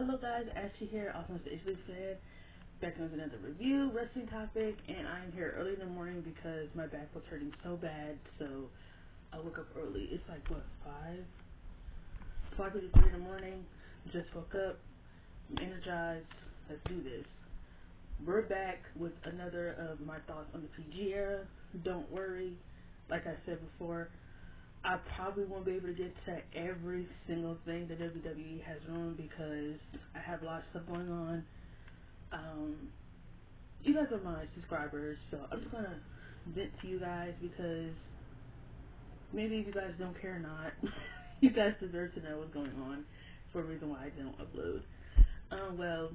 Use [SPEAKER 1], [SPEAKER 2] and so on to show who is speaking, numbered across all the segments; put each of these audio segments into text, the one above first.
[SPEAKER 1] Hello guys, Ashley here, also Mr. Ashley fan, back with another review, wrestling topic, and I am here early in the morning because my back was hurting so bad, so I woke up early. It's like, what, 5:53 in the morning, just woke up, I'm energized, let's do this. We're back with another of my thoughts on the PG era. Don't worry, like I said before, I probably won't be able to get to every single thing that WWE has ruined because I have a lot of stuff going on. You guys are my subscribers, so I'm just gonna vent to you guys because maybe if you guys don't care or not, you guys deserve to know what's going on for a reason why I don't upload. Well,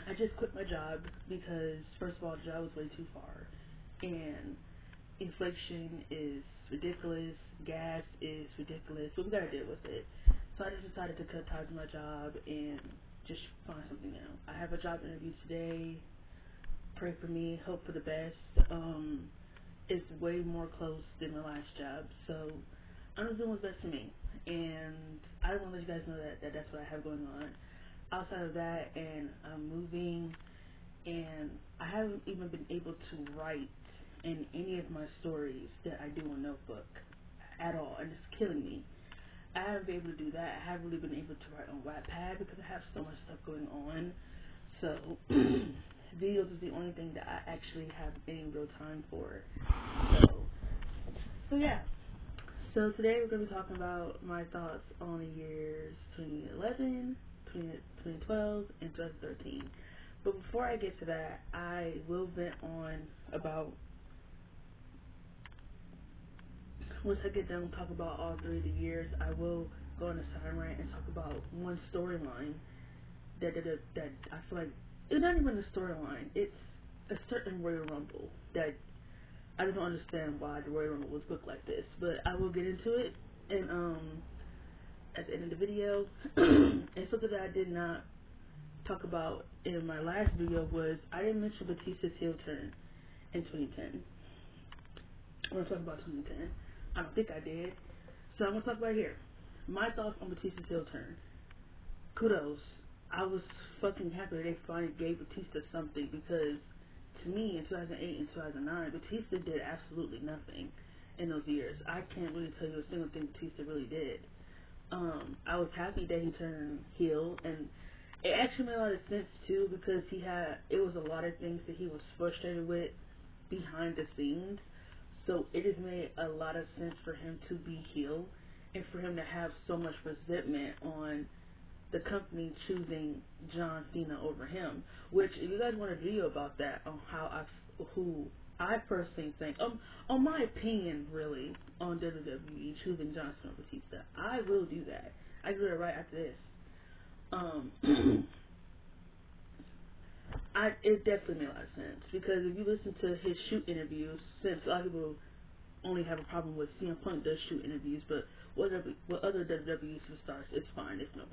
[SPEAKER 1] I just quit my job because first of all, the job was way too far, and inflation is ridiculous, gas is ridiculous, so we gotta deal with it. So I just decided to cut ties with my job and just find something new. I have a job interview today. Pray for me, hope for the best. It's way more close than my last job, so I'm just doing what's best for me. And I want to let you guys know that that's what I have going on. Outside of that, and I'm moving, and I haven't even been able to write in any of my stories that I do on Notebook at all, and it's killing me. I haven't been able to do that. I haven't really been able to write on Wattpad because I have so much stuff going on. So videos is the only thing that I actually have any real time for. So yeah. So today we're going to be talking about my thoughts on the years 2011, 2012, and 2013. But before I get to that, I will vent on about, once I get done and talk about all three of the years, I will go on a side rant and talk about one storyline that I feel like, it's not even a storyline, it's a certain Royal Rumble that I just don't understand why the Royal Rumble was booked like this, but I will get into it and at the end of the video. And something that I did not talk about in my last video was I didn't mention Batista's heel turn in 2010. I want to talk about 2010. I don't think I did. So I'm going to talk about here. My thoughts on Batista's heel turn. Kudos. I was fucking happy that they finally gave Batista something because to me in 2008 and 2009, Batista did absolutely nothing in those years. I can't really tell you a single thing Batista really did. I was happy that he turned heel, and it actually made a lot of sense too because it was a lot of things that he was frustrated with behind the scenes. So it has made a lot of sense for him to be heel and for him to have so much resentment on the company choosing John Cena over him. Which, if you guys want a video about that, on who I personally think, on my opinion, really, on WWE choosing John Cena over Batista, I will do that. I do it right after this. It definitely made a lot of sense because if you listen to his shoot interviews, since a lot of people only have a problem with CM Punk does shoot interviews, but what other WWE superstars, it's fine, it's no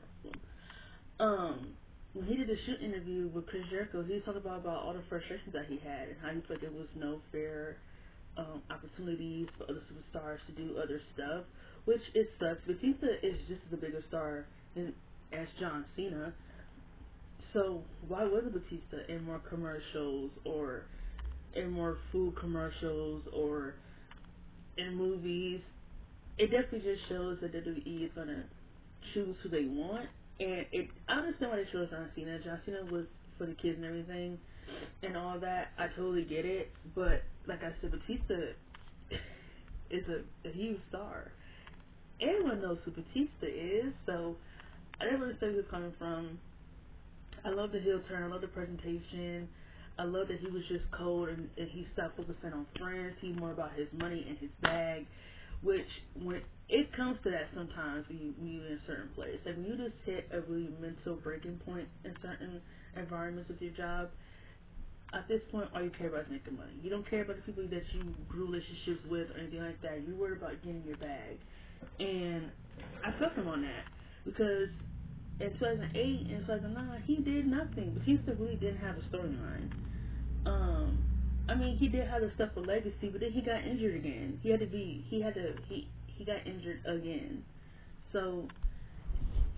[SPEAKER 1] problem. When he did the shoot interview with Chris Jericho, he talked about all the frustrations that he had and how he felt there was no fair opportunities for other superstars to do other stuff, which it sucks. Batista is just as a bigger star as John Cena. So why wasn't Batista in more commercials or in more food commercials or in movies? It definitely just shows that WWE is gonna choose who they want, and I understand why they chose John Cena. John Cena was for the kids and everything, and all that. I totally get it, but like I said, Batista is a huge star. Everyone knows who Batista is, so I didn't really see where he was coming from. I love the heel turn. I love the presentation. I love that he was just cold and he stopped focusing on friends. He's more about his money and his bag, which when it comes to that sometimes when you're in a certain place. Like when you just hit a really mental breaking point in certain environments with your job, at this point all you care about is making money. You don't care about the people that you grew relationships with or anything like that. You're worried about getting your bag. And I felt him on that because in 2008 and 2009, he did nothing. Batista really didn't have a storyline. I mean, he did have the stuff for Legacy, but then he got injured again. He got injured again. So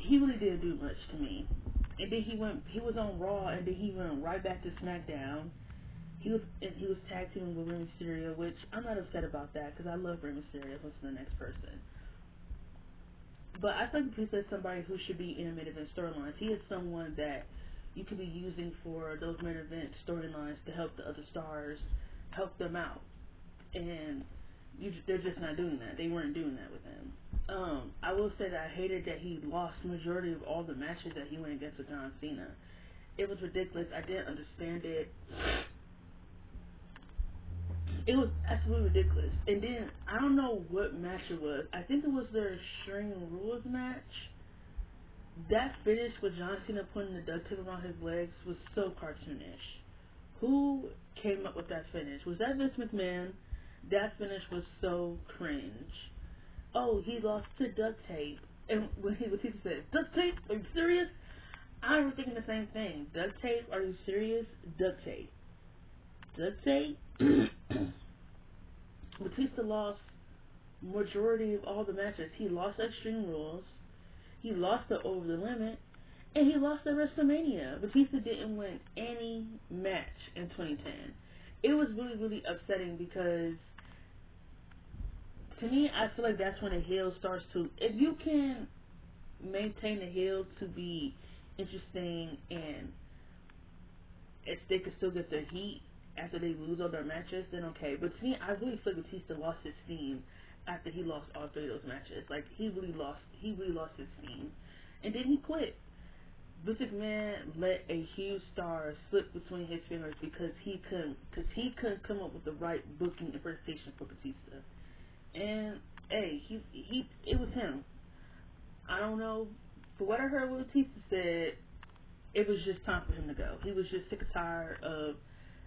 [SPEAKER 1] he really didn't do much to me. And then he was on Raw, and then he went right back to SmackDown. He was tag teaming with Rey Mysterio, which I'm not upset about that because I love Rey Mysterio. Who's the next person? But I think he's somebody who should be in main event storylines. He is someone that you could be using for those main event storylines to help the other stars, help them out. And they're just not doing that. They weren't doing that with him. I will say that I hated that he lost the majority of all the matches that he went against with John Cena. It was ridiculous. I didn't understand it. It was absolutely ridiculous. And then, I don't know what match it was. I think it was their Extreme Rules match. That finish with John Cena putting the duct tape around his legs was so cartoonish. Who came up with that finish? Was that Vince McMahon? That finish was so cringe. Oh, he lost to duct tape. And when he said, duct tape? Are you serious? I was thinking the same thing. Duct tape? Are you serious? Duct tape. Duct tape? Batista lost majority of all the matches. He lost Extreme Rules. He lost the Over the Limit. And he lost at WrestleMania. Batista didn't win any match in 2010. It was really, really upsetting because to me, I feel like that's when a heel starts to, if you can maintain the heel to be interesting and if they can still get their heat after they lose all their matches, then okay. But to me, I really feel like Batista lost his steam after he lost all three of those matches. Like he really lost his steam, and then he quit. Vince McMahon let a huge star slip between his fingers because he couldn't come up with the right booking and presentation for Batista. And hey, it was him. I don't know. For what I heard what Batista said, it was just time for him to go. He was just sick and tired of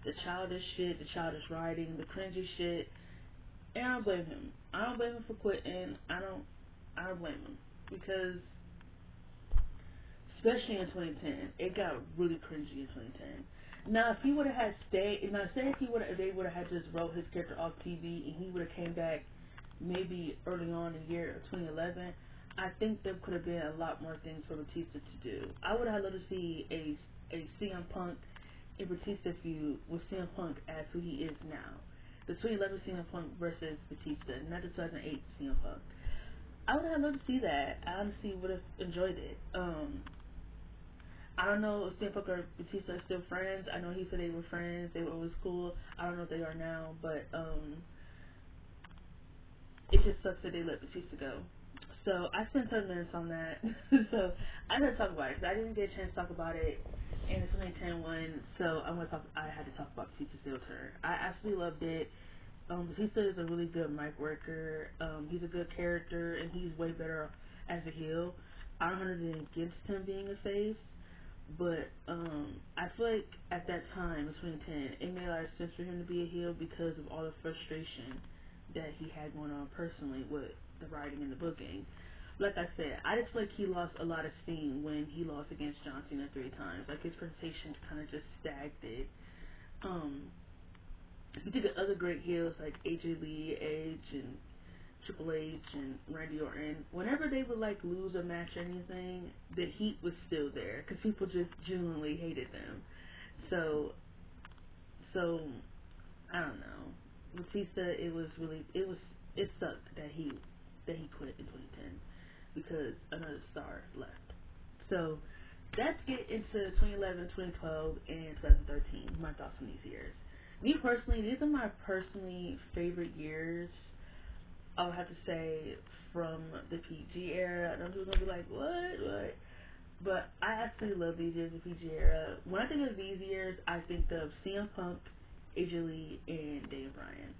[SPEAKER 1] the childish shit, the childish writing, the cringy shit. And I don't blame him. I don't blame him for quitting. I don't blame him. Because especially in 2010, it got really cringy in 2010. Now if he would have had stayed, say if they would have had just wrote his character off TV and he would have came back maybe early on in the year of 2011, I think there could have been a lot more things for Batista to do. I would have loved to see a CM Punk and Batista feud with CM Punk as who he is now. The 2011 CM Punk versus Batista, not the 2008 CM Punk. I would have loved to see that. I honestly would have enjoyed it. I don't know if CM Punk or Batista are still friends. I know he said they were friends. They were always cool. I don't know if they are now, but it just sucks that they let Batista go. So I spent 10 minutes on that. So I had to talk about it because I didn't get a chance to talk about it in the 2010 one. So I had to talk about Batista's heel turn. I absolutely loved it. Batista is a really good mic worker. He's a good character, and he's way better as a heel. I don't have anything against him being a face, but I feel like at that time, in 2010, it made a lot of sense for him to be a heel because of all the frustration that he had going on personally with the writing and the booking. Like I said, I just feel like he lost a lot of steam when he lost against John Cena 3 times. Like his presentation kind of just stagnated. You think of other great heels like AJ Lee, Edge, and Triple H, and Randy Orton. Whenever they would like lose a match or anything, the heat was still there because people just genuinely hated them. So I don't know. Batista, it sucked that he quit in 2010 because another star left. So let's get into 2011, 2012, and 2013. My thoughts on these years. Me personally, these are my personally favorite years. I would have to say from the PG era. I know people are gonna be like, what? But I absolutely love these years, the PG era. When I think of these years, I think of CM Punk, AJ Lee, and Daniel Bryan.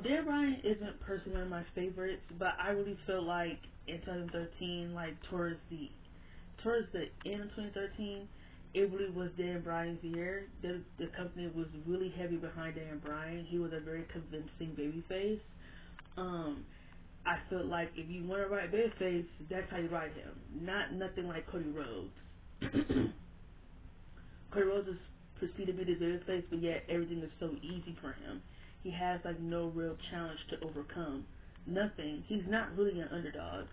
[SPEAKER 1] Daniel Bryan isn't personally one of my favorites, but I really feel like in 2013, like towards the end of 2013, it really was Dan Bryan's year. The company was really heavy behind Dan Bryan. He was a very convincing babyface. I feel like if you want to write babyface, that's how you write him. Nothing like Cody Rhodes. Cody Rhodes is perceived to be the babyface, but yet everything is so easy for him. He has like no real challenge to overcome. Nothing. He's not really an underdog.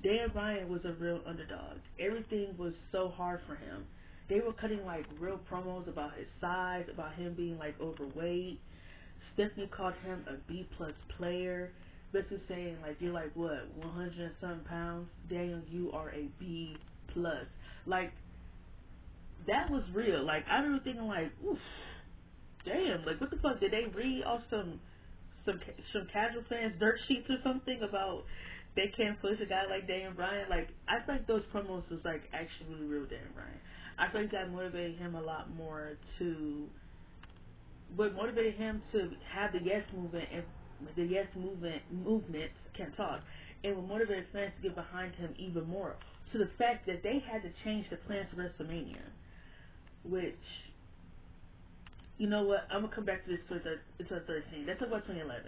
[SPEAKER 1] Dan Bryan was a real underdog. Everything was so hard for him. They were cutting like real promos about his size, about him being like overweight. Stephanie called him a B plus player. Basically saying like you're like what 100 and something pounds. Daniel, you are a B plus. Like that was real. Like I remember thinking like, oof, damn. Like what the fuck did they read off some casual fans dirt sheets or something about they can't push a guy like Daniel Bryan? Like I feel like those promos was like actually really real Daniel Bryan. I feel like that motivated him a lot more to what motivated him to have the yes movement and the yes movement can't talk, and what motivated fans to get behind him even more to the fact that they had to change the plans for WrestleMania, which you know what, I'm gonna come back to this to the 13. Let's talk about 2011.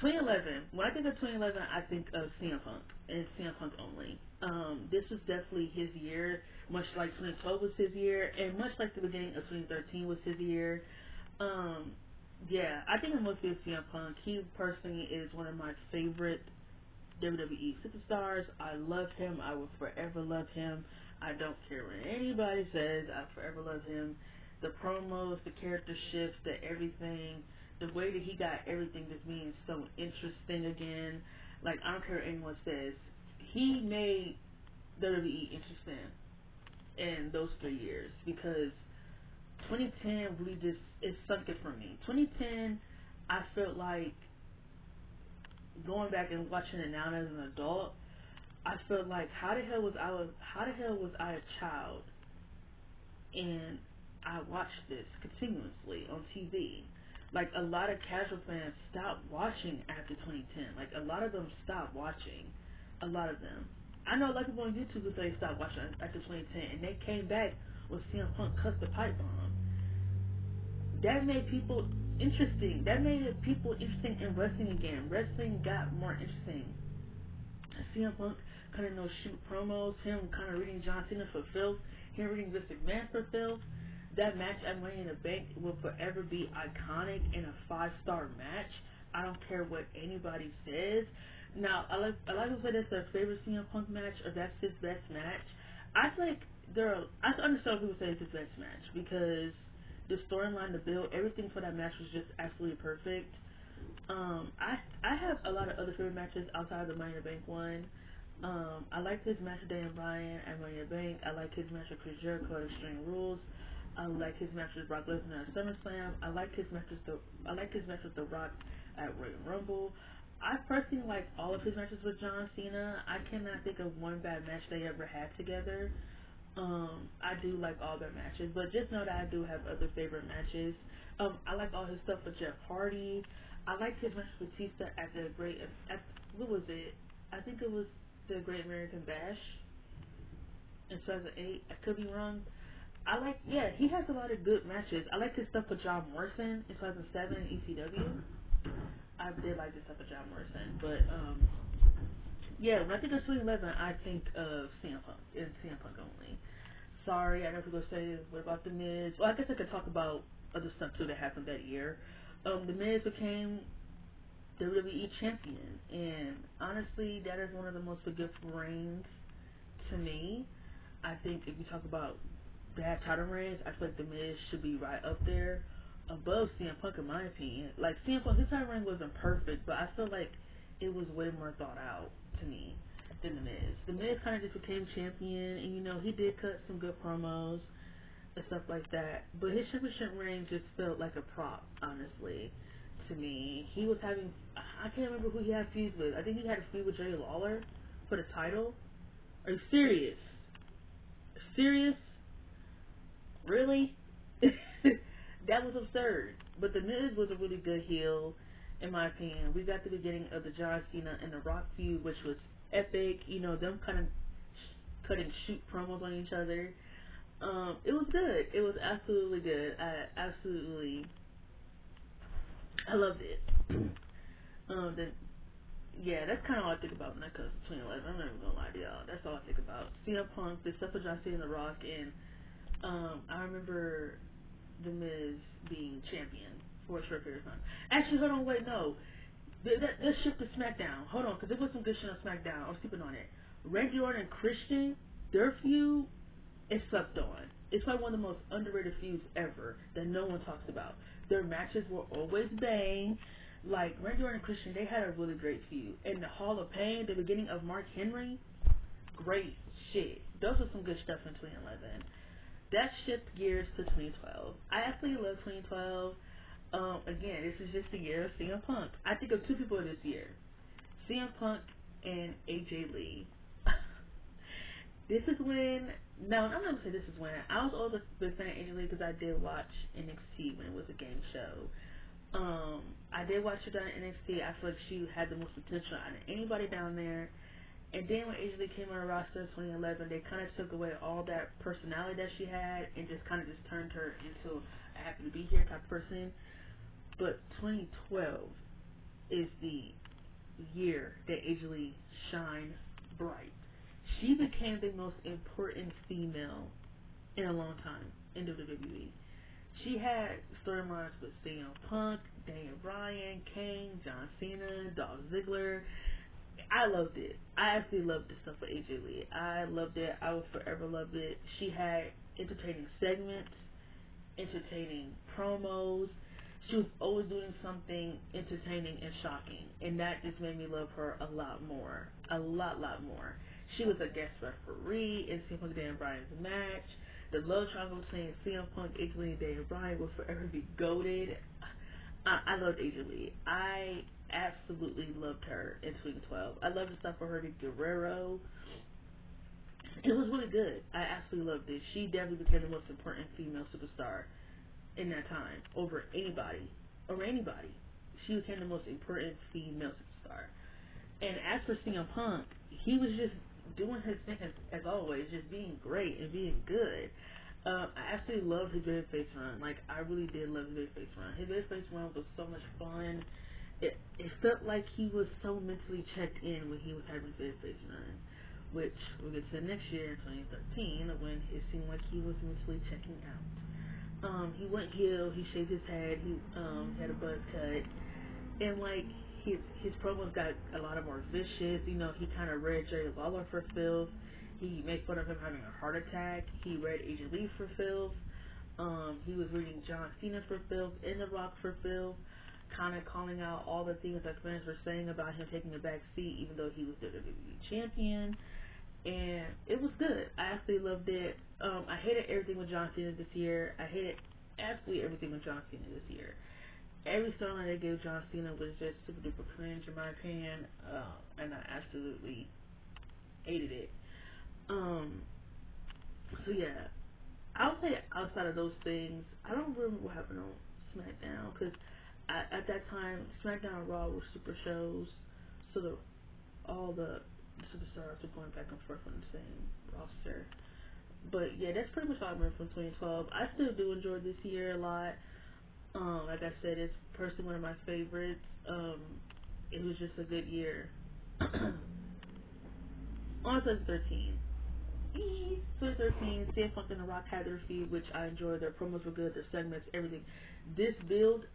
[SPEAKER 1] 2011. When I think of 2011, I think of CM Punk and CM Punk only. This was definitely his year, much like 2012 was his year, and much like the beginning of 2013 was his year. Um, yeah, I think it must be CM Punk. He personally is one of my favorite WWE superstars. I love him. I will forever love him. I don't care what anybody says. I forever love him. The promos, the character shifts, the everything, the way that he got everything just being so interesting again. Like I don't care what anyone says. He made WWE interesting in those 3 years because 2010 really just it sunk it for me. 2010, I felt like going back and watching it now as an adult. I felt like how the hell was I a child and I watched this continuously on TV. Like a lot of casual fans stopped watching after 2010. Like a lot of them stopped watching. A lot of them. I know a lot of people on YouTube who say they stopped watching after 2010, and they came back when CM Punk cut the pipe bomb. That made people interesting. That made people interesting in wrestling again. Wrestling got more interesting. CM Punk kind of shoot promos, him kind of reading John Cena for filth, him reading Vince McMahon for filth. That match at Money in the Bank will forever be iconic and a 5-star match. I don't care what anybody says. Now, a lot of people say that's their favorite CM Punk match or that's his best match. I think I understand people say it's his best match because the storyline, the build, everything for that match was just absolutely perfect. I have a lot of other favorite matches outside of the Money in the Bank one. I like his match with Daniel Bryan at Money in the Bank. I like his match with Chris Jericho at Extreme Rules. I like his match with Brock Lesnar at SummerSlam. I like his match with The Rock at Royal Rumble. I personally like all of his matches with John Cena. I cannot think of one bad match they ever had together. I do like all their matches, but just know that I do have other favorite matches. I like all his stuff with Jeff Hardy. I liked his match with Batista at what was it? I think it was the Great American Bash in 2008. I could be wrong. He has a lot of good matches. I like his stuff with John Morrison in 2007 in ECW. I did like this stuff with John Morrison, but yeah, when I think of 2011, I think of CM Punk and CM Punk only. Sorry, I know people say, what about The Miz? Well, I guess I could talk about other stuff too that happened that year. The Miz became WWE champion, and honestly, that is one of the most forgetful reigns to me. I think if you talk about bad title reigns, I feel like The Miz should be right up there above CM Punk in my opinion. Like CM Punk, his title reign wasn't perfect, but I feel like it was way more thought out to me than The Miz. The Miz kind of just became champion, and he did cut some good promos and stuff like that. But his championship reign just felt like a prop, honestly, to me. He was having, I can't remember who he had feuds with. I think he had a feud with Jerry Lawler for the title. Are you serious? Serious? Really? That was absurd. But The Miz was a really good heel, in my opinion. We got the beginning of the John Cena and The Rock feud, which was epic. Them kind of cutting shoot promos on each other. It was good. It was absolutely good. I loved it. Then, yeah, that's kind of all I think about when I comes to 2011. I'm not even gonna lie to y'all. That's all I think about. CM Punk, the stuff with John Cena and The Rock, and I remember The Miz being champion for a short period of time. Actually, hold on, wait, no. Let's shift to SmackDown. Hold on, because there was some good shit on SmackDown. I was sleeping on it. Randy Orton and Christian, their feud is slept on. It's like one of the most underrated feuds ever that no one talks about. Their matches were always bang. Like Randy Orton and Christian, they had a really great feud. And the Hall of Pain, the beginning of Mark Henry, great shit. Those are some good stuff in 2011. That shifted gears to 2012. I absolutely love 2012. Again, this is just the year of CM Punk. I think of two people this year: CM Punk and AJ Lee. This is when. No, I'm not gonna say this is when. I was always a big fan of AJ Lee because I did watch NXT when it was a game show. I did watch her down in NXT. I feel like she had the most potential out of anybody down there. And then when AJ Lee came on the roster in 2011, they kind of took away all that personality that she had and just kind of just turned her into a happy to be here type of person. But 2012 is the year that AJ Lee shined bright. She became the most important female in a long time in WWE. She had storylines with CM Punk, Daniel Bryan, Kane, John Cena, Dolph Ziggler. I loved it. I absolutely loved the stuff with AJ Lee. I loved it. I will forever love it. She had entertaining segments, entertaining promos. She was always doing something entertaining and shocking, and that just made me love her a lot more. A lot more. She was a guest referee in CM Punk and Daniel Bryan's match. The love triangle between CM Punk, AJ Lee, and Daniel Bryan will forever be goated. I loved AJ Lee. I absolutely loved her in 2012. I loved the stuff for her to Guerrero. It was really good. I absolutely loved it. She definitely became the most important female superstar in that time over anybody. She became the most important female superstar. And as for CM Punk, he was just doing his thing as always, just being great and being good. I absolutely loved his babyface run. Like, I really did love his babyface run. His babyface run was so much fun. It felt like he was so mentally checked in when he was having his babyface run, which we'll get to next year in 2013 when it seemed like he was mentally checking out. He went heel, he shaved his head, he had a buzz cut, and like his promos got a lot more vicious. You know, he kind of read Jerry Lawler for filth. He made fun of him having a heart attack. He read AJ Lee for filth. He was reading John Cena for filth, and The Rock for filth, kind of calling out all the things that fans were saying about him taking a back seat, even though he was the WWE champion. And it was good. I absolutely loved it. I hated everything with John Cena this year. I hated absolutely everything with John Cena this year. Every storyline they gave John Cena was just super duper cringe in my opinion, and I absolutely hated it. So yeah, I would say outside of those things, I don't remember what happened on SmackDown because at that time SmackDown and Raw were super shows, so all the superstars were going back and forth on the same roster. But yeah, that's pretty much all I remember from 2012. I still do enjoy this year a lot. Like I said, it's personally one of my favorites. It was just a good year. On 2013. 2013, CM Punk and The Rock had their feud, which I enjoyed. Their promos were good, their segments, everything. This build up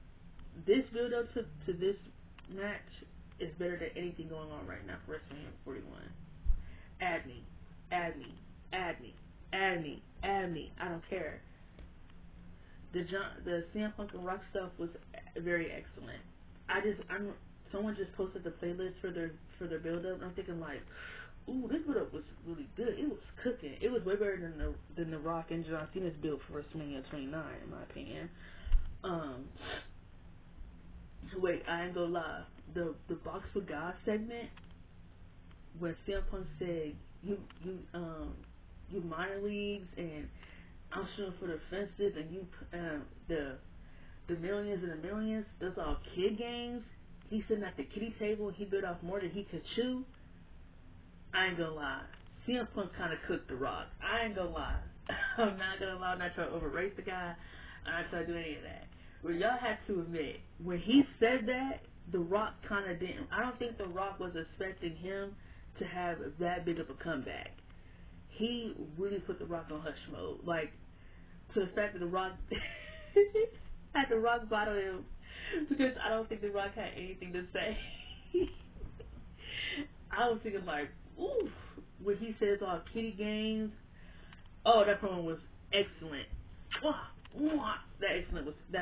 [SPEAKER 1] to this match is better than anything going on right now for WrestleMania 41. Add me. I don't care. The CM Punk and Rock stuff was very excellent. Someone just posted the playlist for their build up, and I'm thinking like, ooh, this build up was really good. It was cooking. It was way better than the Rock and John Cena's build for WrestleMania 29, in my opinion. Wait, I ain't gonna lie. The Box for God segment where CM Punk said you minor leagues and I'm shooting for the fences and you the millions and the millions, those are all kid games. He's sitting at the kiddie table and he bit off more than he could chew. I ain't gonna lie. CM Punk kind of cooked The Rock. I ain't gonna lie. I'm not gonna lie. I'm not trying to overrate the guy. I'm not trying to do any of that. But y'all have to admit, when he said that, The Rock kind of didn't. I don't think The Rock was expecting him to have that big of a comeback. He really put The Rock on hush mode. Like, to the fact that The Rock had The Rock bottle him because I don't think The Rock had anything to say. I was thinking like, Ooh, when he says all kitty games. Oh, that promo was excellent. That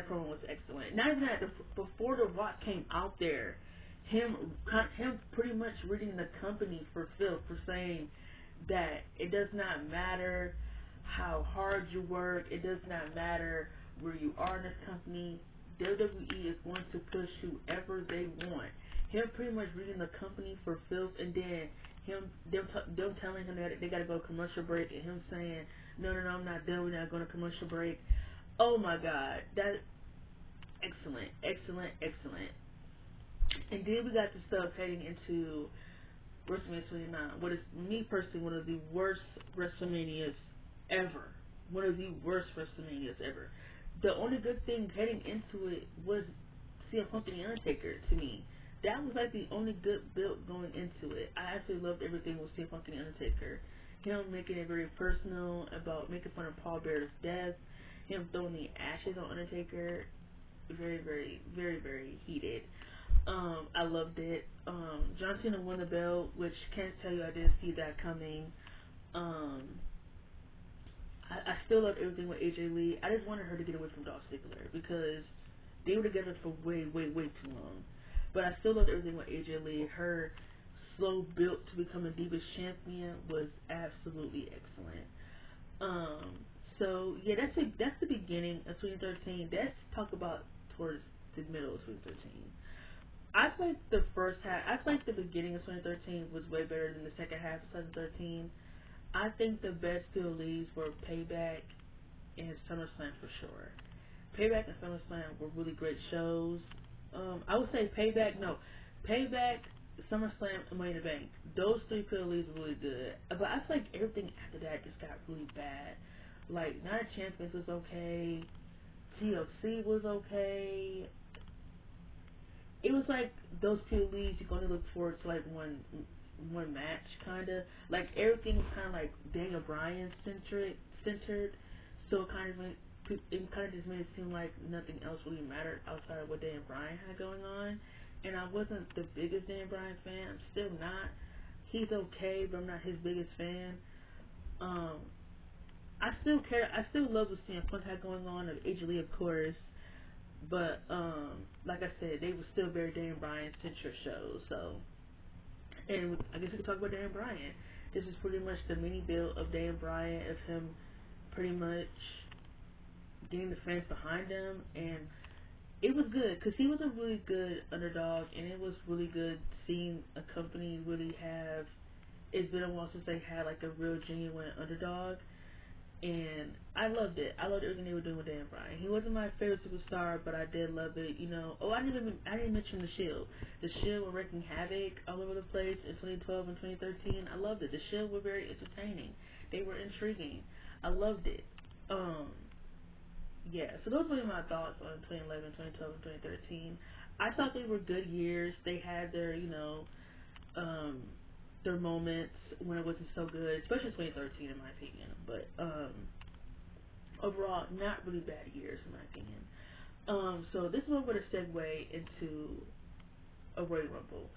[SPEAKER 1] promo was excellent. Not even that. Before The Rock came out there, him pretty much reading the company for Phil for saying that it does not matter how hard you work. It does not matter where you are in this company. WWE is going to push whoever they want. Him pretty much reading the company for Phil, and then them telling him that they got to go to commercial break, and him saying, no, I'm not done. We're not going to commercial break. Oh my God, that excellent. And then we got the stuff heading into WrestleMania 29. What is me personally one of the worst WrestleManias ever. One of the worst WrestleManias ever. The only good thing heading into it was CM Punk and The Undertaker to me. That was like the only good build going into it. I absolutely loved everything with CM Punk and The Undertaker. Him making it very personal about making fun of Paul Bearer's death. Him throwing the ashes on Undertaker. Very heated. I loved it. John Cena won the belt, which can't tell you I didn't see that coming. I still love everything with AJ Lee. I just wanted her to get away from Dolph Ziggler because they were together for way too long. But I still love everything with AJ Lee. Her slow build to become a Divas champion was absolutely excellent. So yeah, that's the beginning of 2013. Let's talk about towards the middle of 2013. I feel like the first half, I feel like the beginning of 2013 was way better than the second half of 2013. I think the best two leads were Payback and SummerSlam for sure. Payback and SummerSlam were really great shows. I would say Payback, SummerSlam, and Money in the Bank. Those three pill leads were really good. But I feel like everything after that just got really bad. Like, Night of Champions was okay. TLC was okay. It was like those two leads you can only look forward to like one match, kind of. Like, everything was kind of like Daniel Bryan centered. So it kind of just made it seem like nothing else really mattered outside of what Daniel Bryan had going on. And I wasn't the biggest Daniel Bryan fan. I'm still not. He's okay, but I'm not his biggest fan. I still care. I still love what CM Punk had going on, and AJ Lee, of course. But like I said, they were still very Daniel Bryan centric shows. So, and I guess we could talk about Daniel Bryan. This is pretty much the mini build of Daniel Bryan, of him pretty much getting the fans behind him, and it was good because he was a really good underdog, and it was really good seeing a company really have. It's been a while since they had like a real genuine underdog, and I loved it. I loved everything they were doing with Dan Bryan. He wasn't my favorite superstar, but I did love it. You know, I didn't mention the Shield. The Shield were wreaking havoc all over the place in 2012 and 2013. I loved it. The Shield were very entertaining. They were intriguing. I loved it. Yeah, so those were my thoughts on 2011, 2012, and 2013. I thought they were good years. They had their, their moments when it wasn't so good, especially 2013 in my opinion. But overall, not really bad years in my opinion. So this is what we're going to segue into a Royal Rumble.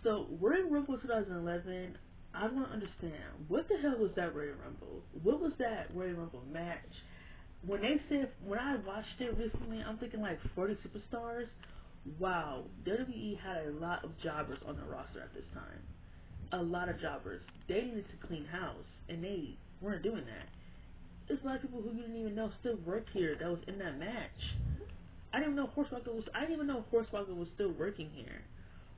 [SPEAKER 1] So Royal Rumble 2011, I want to understand, what the hell was that Royal Rumble? What was that Royal Rumble match? When I watched it recently, I'm thinking like 40 superstars. Wow, WWE had a lot of jobbers on the roster at this time. A lot of jobbers. They needed to clean house, and they weren't doing that. There's a lot of people who you didn't even know still work here that was in that match. I didn't even know Hornswoggle was still working here.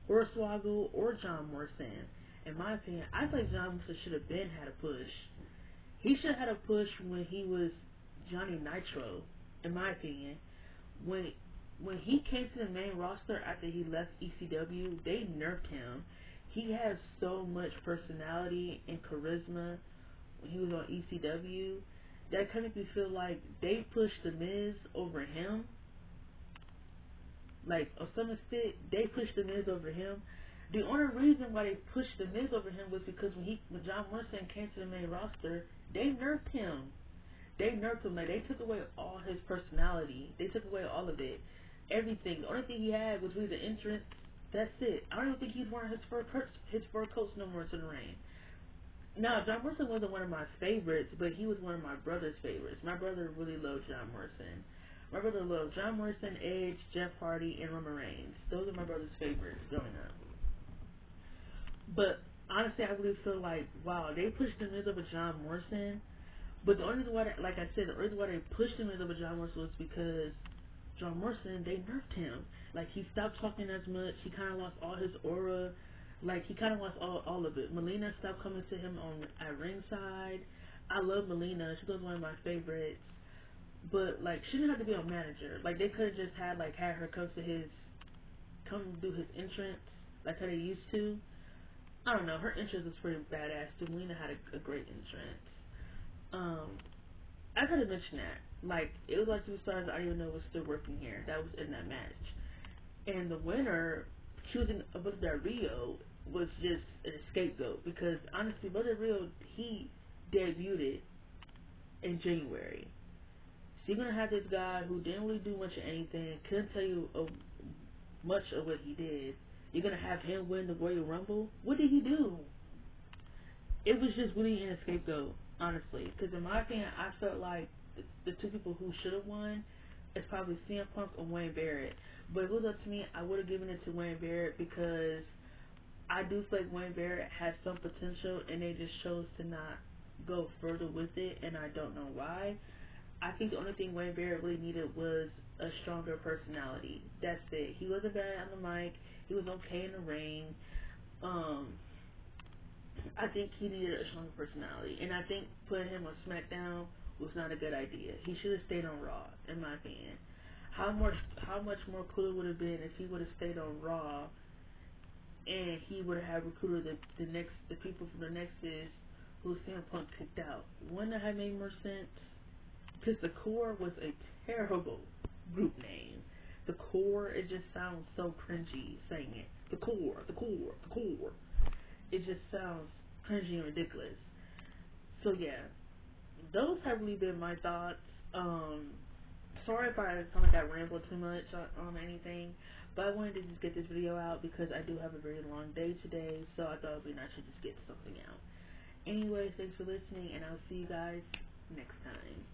[SPEAKER 1] Hornswoggle or John Morrison. In my opinion, I think John Morrison should have had a push. He should have had a push when he was Johnny Nitro, in my opinion. When he came to the main roster after he left ECW, they nerfed him. He has so much personality and charisma when he was on ECW that kind of makes me feel like they pushed The Miz over him. Like, on some extent, they pushed The Miz over him. The only reason why they pushed The Miz over him was because when John Morrison came to the main roster, they nerfed him. Like, they took away all his personality. They took away all of it. Everything. The only thing he had was really the entrance, That's it. I don't even think he's wearing his fur coats no more to the ring. No, John Morrison wasn't one of my favorites, but he was one of my brother's favorites. My brother really loved John Morrison. My brother loved John Morrison, Edge, Jeff Hardy, and Roman Reigns. Those are my brother's favorites growing up. But honestly, I really feel like, wow, they pushed the news over John Morrison. But the only reason why, like I said, the reason why they pushed the news over John Morrison was because John Morrison, they nerfed him. Like, he stopped talking as much. He kind of lost all his aura. Like, he kind of lost all of it. Melina stopped coming to him at ringside. I love Melina. She was one of my favorites. But, like, she didn't have to be a manager. Like, they could have just had her come do his entrance, like how they used to. I don't know. Her entrance was pretty badass, too. Melina had a great entrance. I could have mentioned that. Like, it was like two stars I didn't even know was still working here. That was in that match. And the winner, choosing Alberto Del Rio, was just an scapegoat. Because, honestly, Alberto Del Rio, he debuted it in January. So you're going to have this guy who didn't really do much of anything, couldn't tell you much of what he did. You're going to have him win the Royal Rumble? What did he do? It was just really an scapegoat, honestly. Because in my opinion, I felt like the two people who should have won is probably CM Punk or Wayne Barrett. But if it was up to me, I would have given it to Wayne Barrett because I do feel like Wayne Barrett has some potential and they just chose to not go further with it, and I don't know why. I think the only thing Wayne Barrett really needed was a stronger personality. That's it. He wasn't bad on the mic. He was okay in the ring. I think he needed a stronger personality, and I think putting him on SmackDown was not a good idea. He should have stayed on Raw, in my opinion. How much more cool it would have been if he would have stayed on Raw, and he would have recruited the people from the Nexus who CM Punk kicked out. Wouldn't that have made more sense? Because the Core was a terrible group name. The Core, it just sounds so cringy saying it. The Core, the Core, the Core. It just sounds cringy and ridiculous. So yeah, those have really been my thoughts. Sorry if I sound like I rambled too much on anything, but I wanted to just get this video out because I do have a very long day today, so I thought it would be nice to just get something out. Anyways, thanks for listening, and I'll see you guys next time.